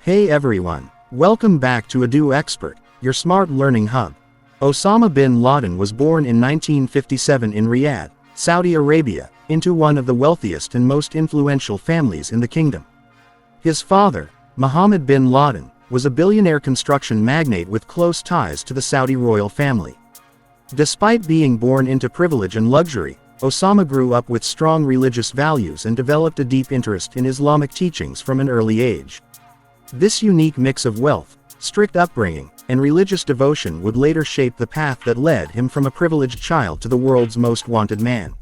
Hey everyone, welcome back to Edu Expert, your smart learning hub. Osama bin Laden was born in 1957 in Riyadh, Saudi Arabia, into one of the wealthiest and most influential families in the kingdom. His father, Mohammed bin Laden, was a billionaire construction magnate with close ties to the Saudi royal family. Despite being born into privilege and luxury, Osama grew up with strong religious values and developed a deep interest in Islamic teachings from an early age. This unique mix of wealth, strict upbringing, and religious devotion would later shape the path that led him from a privileged child to the world's most wanted man.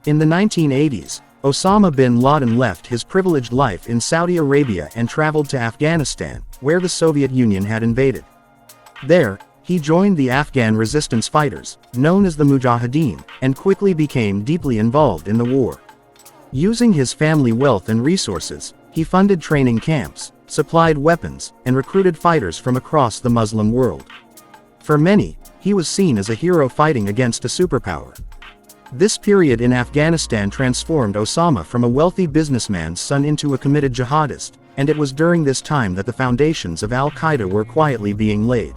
In the 1980s, Osama bin Laden left his privileged life in Saudi Arabia and traveled to Afghanistan, where the Soviet Union had invaded. There, he joined the Afghan resistance fighters, known as the Mujahideen, and quickly became deeply involved in the war. Using his family wealth and resources, he funded training camps, supplied weapons, and recruited fighters from across the Muslim world. For many, he was seen as a hero fighting against a superpower. This period in Afghanistan transformed Osama from a wealthy businessman's son into a committed jihadist, and it was during this time that the foundations of Al-Qaeda were quietly being laid.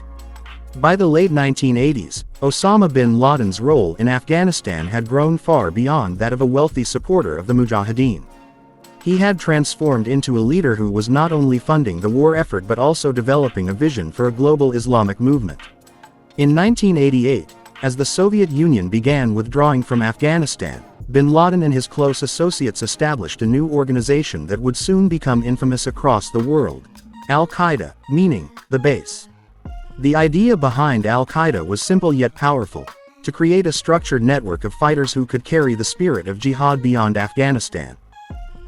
By the late 1980s, Osama bin Laden's role in Afghanistan had grown far beyond that of a wealthy supporter of the Mujahideen. He had transformed into a leader who was not only funding the war effort but also developing a vision for a global Islamic movement. In 1988, as the Soviet Union began withdrawing from Afghanistan, bin Laden and his close associates established a new organization that would soon become infamous across the world: Al-Qaeda, meaning the base. The idea behind Al-Qaeda was simple yet powerful: to create a structured network of fighters who could carry the spirit of jihad beyond Afghanistan.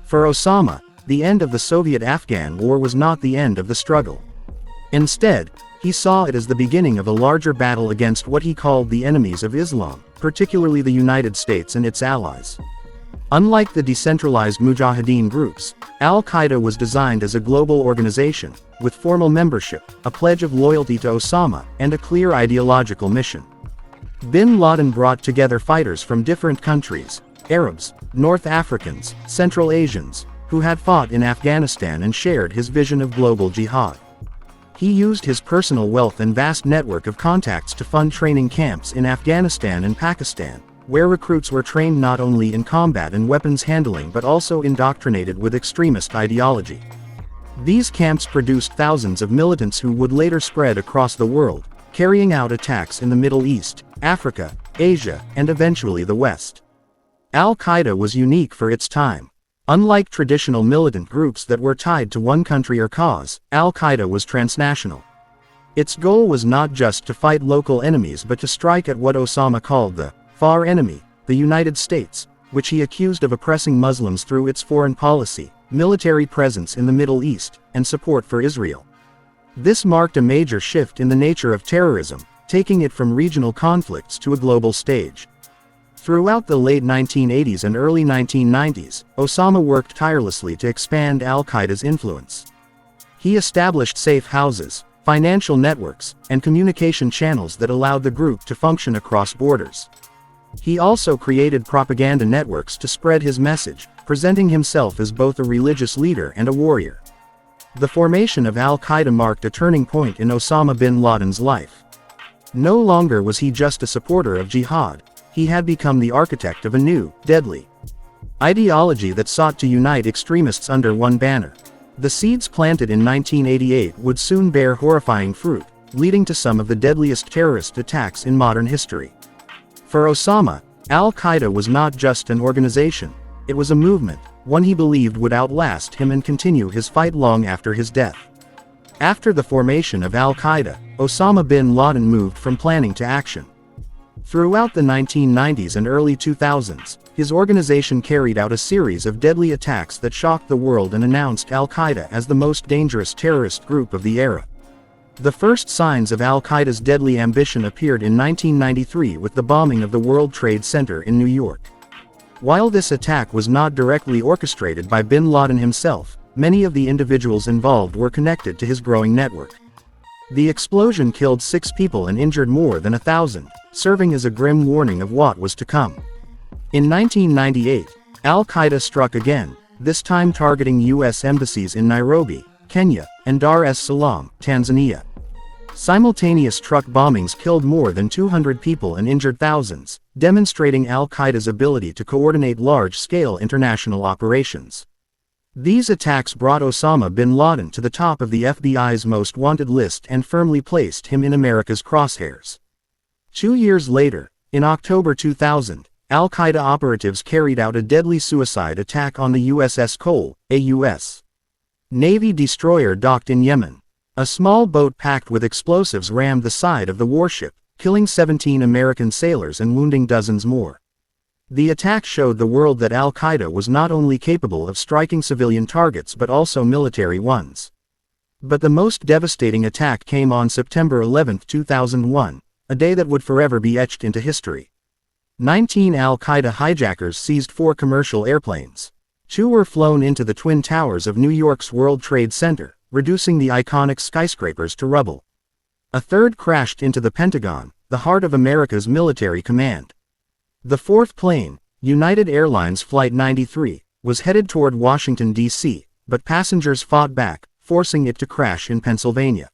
For Osama, the end of the Soviet-Afghan War was not the end of the struggle. Instead, he saw it as the beginning of a larger battle against what he called the enemies of Islam, particularly the United States and its allies. Unlike the decentralized Mujahideen groups, Al-Qaeda was designed as a global organization, with formal membership, a pledge of loyalty to Osama, and a clear ideological mission. Bin Laden brought together fighters from different countries: Arabs, North Africans, Central Asians, who had fought in Afghanistan and shared his vision of global jihad. He used his personal wealth and vast network of contacts to fund training camps in Afghanistan and Pakistan, where recruits were trained not only in combat and weapons handling but also indoctrinated with extremist ideology. These camps produced thousands of militants who would later spread across the world, carrying out attacks in the Middle East, Africa, Asia, and eventually the West. Al-Qaeda was unique for its time. Unlike traditional militant groups that were tied to one country or cause, Al-Qaeda was transnational. Its goal was not just to fight local enemies but to strike at what Osama called the far enemy, the United States, which he accused of oppressing Muslims through its foreign policy, military presence in the Middle East, and support for Israel. This marked a major shift in the nature of terrorism, taking it from regional conflicts to a global stage. Throughout the late 1980s and early 1990s, Osama worked tirelessly to expand Al-Qaeda's influence. He established safe houses, financial networks, and communication channels that allowed the group to function across borders. He also created propaganda networks to spread his message, presenting himself as both a religious leader and a warrior. The formation of Al-Qaeda marked a turning point in Osama bin Laden's life. No longer was he just a supporter of jihad. He had become the architect of a new, deadly ideology that sought to unite extremists under one banner. The seeds planted in 1988 would soon bear horrifying fruit, leading to some of the deadliest terrorist attacks in modern history. For Osama, Al-Qaeda was not just an organization, it was a movement, one he believed would outlast him and continue his fight long after his death. After the formation of Al-Qaeda, Osama bin Laden moved from planning to action. Throughout the 1990s and early 2000s, his organization carried out a series of deadly attacks that shocked the world and announced Al-Qaeda as the most dangerous terrorist group of the era. The first signs of Al-Qaeda's deadly ambition appeared in 1993 with the bombing of the World Trade Center in New York. While this attack was not directly orchestrated by bin Laden himself, many of the individuals involved were connected to his growing network. The explosion killed 6 people and injured more than 1,000, serving as a grim warning of what was to come. In 1998, Al-Qaeda struck again, this time targeting U.S. embassies in Nairobi, Kenya, and Dar es Salaam, Tanzania. Simultaneous truck bombings killed more than 200 people and injured thousands, demonstrating Al-Qaeda's ability to coordinate large-scale international operations. These attacks brought Osama bin Laden to the top of the FBI's most wanted list and firmly placed him in America's crosshairs. 2 years later, in October 2000, Al-Qaeda operatives carried out a deadly suicide attack on the USS Cole, a U.S. Navy destroyer docked in Yemen. A small boat packed with explosives rammed the side of the warship, killing 17 American sailors and wounding dozens more. The attack showed the world that Al-Qaeda was not only capable of striking civilian targets but also military ones. But the most devastating attack came on September 11, 2001, a day that would forever be etched into history. 19 Al-Qaeda hijackers seized 4 commercial airplanes. 2 were flown into the Twin Towers of New York's World Trade Center, reducing the iconic skyscrapers to rubble. A 3rd crashed into the Pentagon, the heart of America's military command. The 4th plane, United Airlines Flight 93, was headed toward Washington, D.C., but passengers fought back, forcing it to crash in Pennsylvania.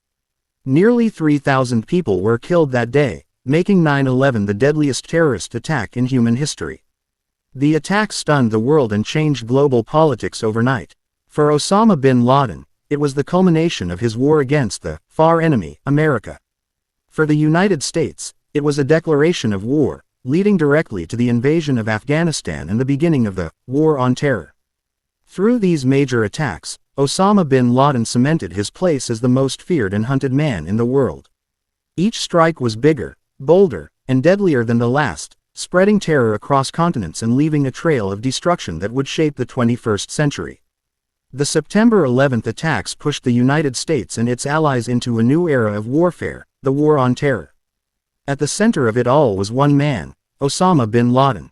Nearly 3,000 people were killed that day, making 9/11 the deadliest terrorist attack in human history. The attack stunned the world and changed global politics overnight. For Osama bin Laden, it was the culmination of his war against the far enemy, America. For the United States, it was a declaration of war, leading directly to the invasion of Afghanistan and the beginning of the War on Terror. Through these major attacks, Osama bin Laden cemented his place as the most feared and hunted man in the world. Each strike was bigger, bolder, and deadlier than the last, spreading terror across continents and leaving a trail of destruction that would shape the 21st century. The September 11th attacks pushed the United States and its allies into a new era of warfare, the War on Terror. At the center of it all was one man, Osama bin Laden.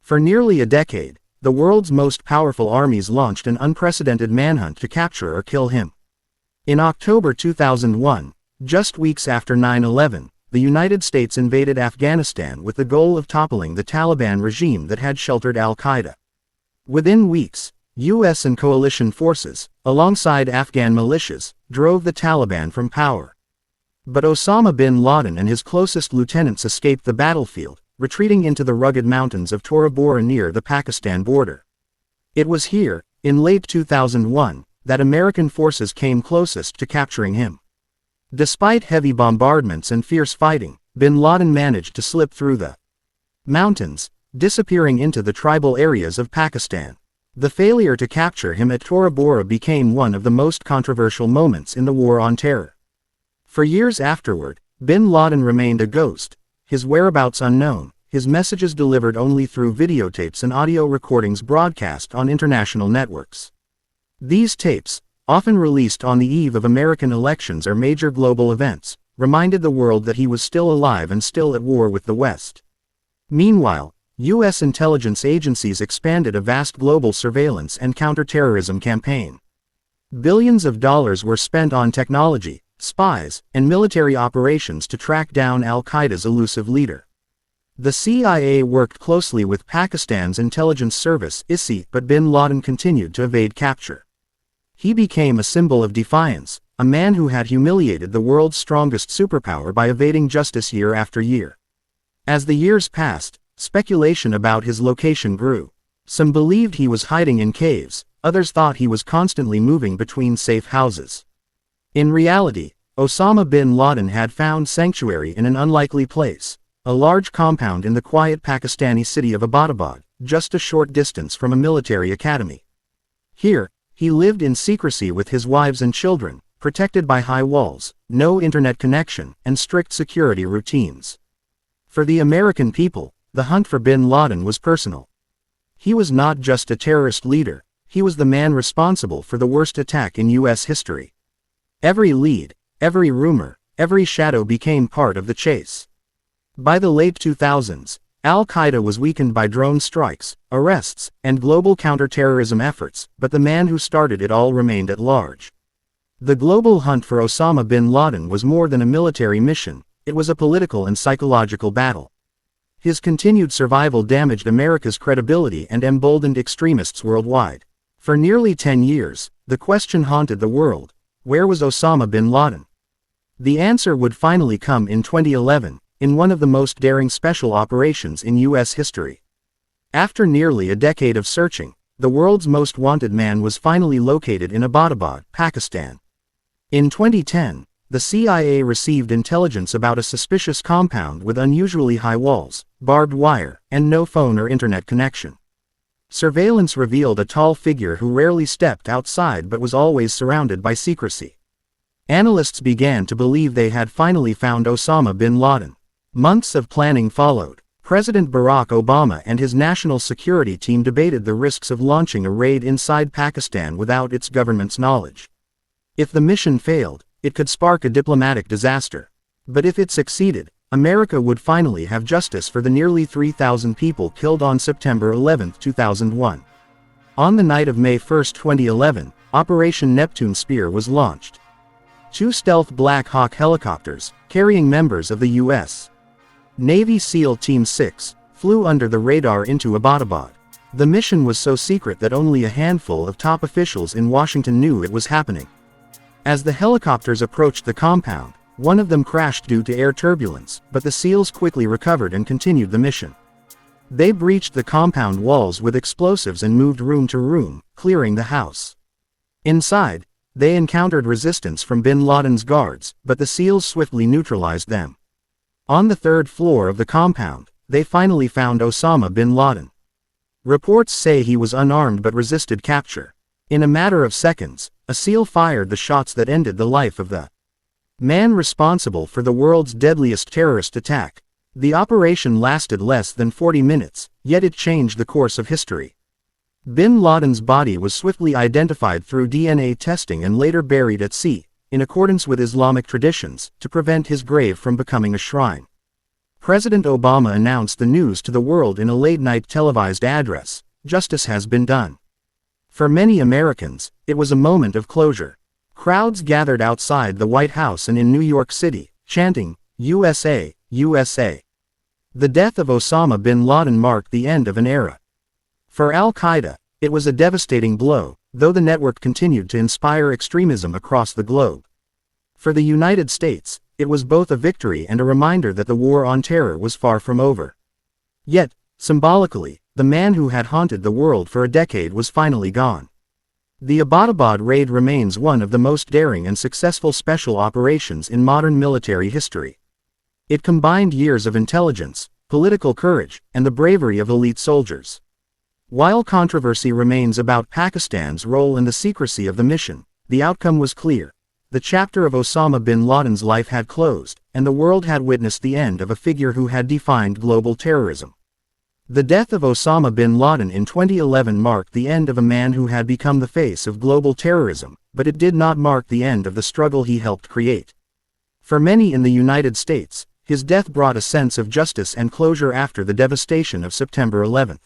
For nearly a decade, the world's most powerful armies launched an unprecedented manhunt to capture or kill him. In October 2001, just weeks after 9/11, the United States invaded Afghanistan with the goal of toppling the Taliban regime that had sheltered Al-Qaeda. Within weeks, U.S. and coalition forces, alongside Afghan militias, drove the Taliban from power. But Osama bin Laden and his closest lieutenants escaped the battlefield, retreating into the rugged mountains of Tora Bora near the Pakistan border. It was here, in late 2001, that American forces came closest to capturing him. Despite heavy bombardments and fierce fighting, bin Laden managed to slip through the mountains, disappearing into the tribal areas of Pakistan. The failure to capture him at Tora Bora became one of the most controversial moments in the War on Terror. For years afterward, bin Laden remained a ghost, his whereabouts unknown, his messages delivered only through videotapes and audio recordings broadcast on international networks. These tapes, often released on the eve of American elections or major global events, reminded the world that he was still alive and still at war with the West. Meanwhile, U.S. intelligence agencies expanded a vast global surveillance and counterterrorism campaign. Billions of dollars were spent on technology, spies, and military operations to track down Al-Qaeda's elusive leader. The CIA worked closely with Pakistan's intelligence service ISI, but bin Laden continued to evade capture. He became a symbol of defiance, a man who had humiliated the world's strongest superpower by evading justice year after year. As the years passed, speculation about his location grew. Some believed he was hiding in caves, others thought he was constantly moving between safe houses. In reality, Osama bin Laden had found sanctuary in an unlikely place, a large compound in the quiet Pakistani city of Abbottabad, just a short distance from a military academy. Here, he lived in secrecy with his wives and children, protected by high walls, no internet connection, and strict security routines. For the American people, the hunt for bin Laden was personal. He was not just a terrorist leader, he was the man responsible for the worst attack in U.S. history. Every lead, every rumor, every shadow became part of the chase. By the late 2000s, Al-Qaeda was weakened by drone strikes, arrests, and global counterterrorism efforts, but the man who started it all remained at large. The global hunt for Osama bin Laden was more than a military mission, it was a political and psychological battle. His continued survival damaged America's credibility and emboldened extremists worldwide. For nearly 10 years, the question haunted the world: where was Osama bin Laden? The answer would finally come in 2011, in one of the most daring special operations in U.S. history. After nearly a decade of searching, the world's most wanted man was finally located in Abbottabad, Pakistan. In 2010, the CIA received intelligence about a suspicious compound with unusually high walls, barbed wire, and no phone or internet connection. Surveillance revealed a tall figure who rarely stepped outside but was always surrounded by secrecy. Analysts began to believe they had finally found Osama bin Laden. Months of planning followed. President Barack Obama and his national security team debated the risks of launching a raid inside Pakistan without its government's knowledge. If the mission failed, it could spark a diplomatic disaster. But if it succeeded, America would finally have justice for the nearly 3,000 people killed on September 11, 2001. On the night of May 1, 2011, Operation Neptune Spear was launched. 2 stealth Black Hawk helicopters, carrying members of the U.S. Navy SEAL Team 6, flew under the radar into Abbottabad. The mission was so secret that only a handful of top officials in Washington knew it was happening. As the helicopters approached the compound, one of them crashed due to air turbulence, but the SEALs quickly recovered and continued the mission. They breached the compound walls with explosives and moved room to room, clearing the house. Inside, they encountered resistance from bin Laden's guards, but the SEALs swiftly neutralized them. On the 3rd floor of the compound, they finally found Osama bin Laden. Reports say he was unarmed but resisted capture. In a matter of seconds, a SEAL fired the shots that ended the life of the man responsible for the world's deadliest terrorist attack. The operation lasted less than 40 minutes, yet it changed the course of history. Bin Laden's body was swiftly identified through DNA testing and later buried at sea, in accordance with Islamic traditions, to prevent his grave from becoming a shrine. President Obama announced the news to the world in a late-night televised address: "Justice has been done." For many Americans, it was a moment of closure. Crowds gathered outside the White House and in New York City, chanting, "USA, USA." The death of Osama bin Laden marked the end of an era. For Al-Qaeda, it was a devastating blow, though the network continued to inspire extremism across the globe. For the United States, it was both a victory and a reminder that the war on terror was far from over. Yet, symbolically, the man who had haunted the world for a decade was finally gone. The Abbottabad raid remains one of the most daring and successful special operations in modern military history. It combined years of intelligence, political courage, and the bravery of elite soldiers. While controversy remains about Pakistan's role and the secrecy of the mission, the outcome was clear. The chapter of Osama bin Laden's life had closed, and the world had witnessed the end of a figure who had defined global terrorism. The death of Osama bin Laden in 2011 marked the end of a man who had become the face of global terrorism, but it did not mark the end of the struggle he helped create. For many in the United States, his death brought a sense of justice and closure after the devastation of September 11.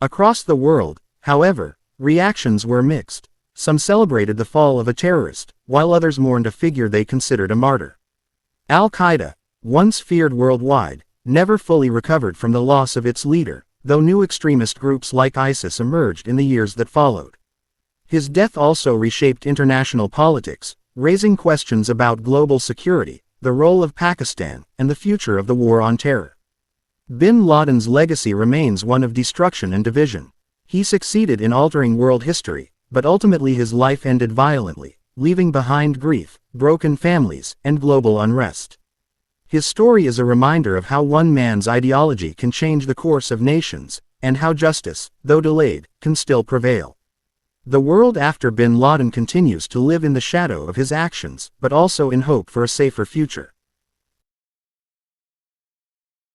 Across the world, however, reactions were mixed. Some celebrated the fall of a terrorist, while others mourned a figure they considered a martyr. Al-Qaeda, once feared worldwide, never fully recovered from the loss of its leader, though new extremist groups like ISIS emerged in the years that followed. His death also reshaped international politics, raising questions about global security, the role of Pakistan, and the future of the war on terror. Bin Laden's legacy remains one of destruction and division. He succeeded in altering world history, but ultimately his life ended violently, leaving behind grief, broken families, and global unrest. His story is a reminder of how one man's ideology can change the course of nations, and how justice, though delayed, can still prevail. The world after bin Laden continues to live in the shadow of his actions, but also in hope for a safer future.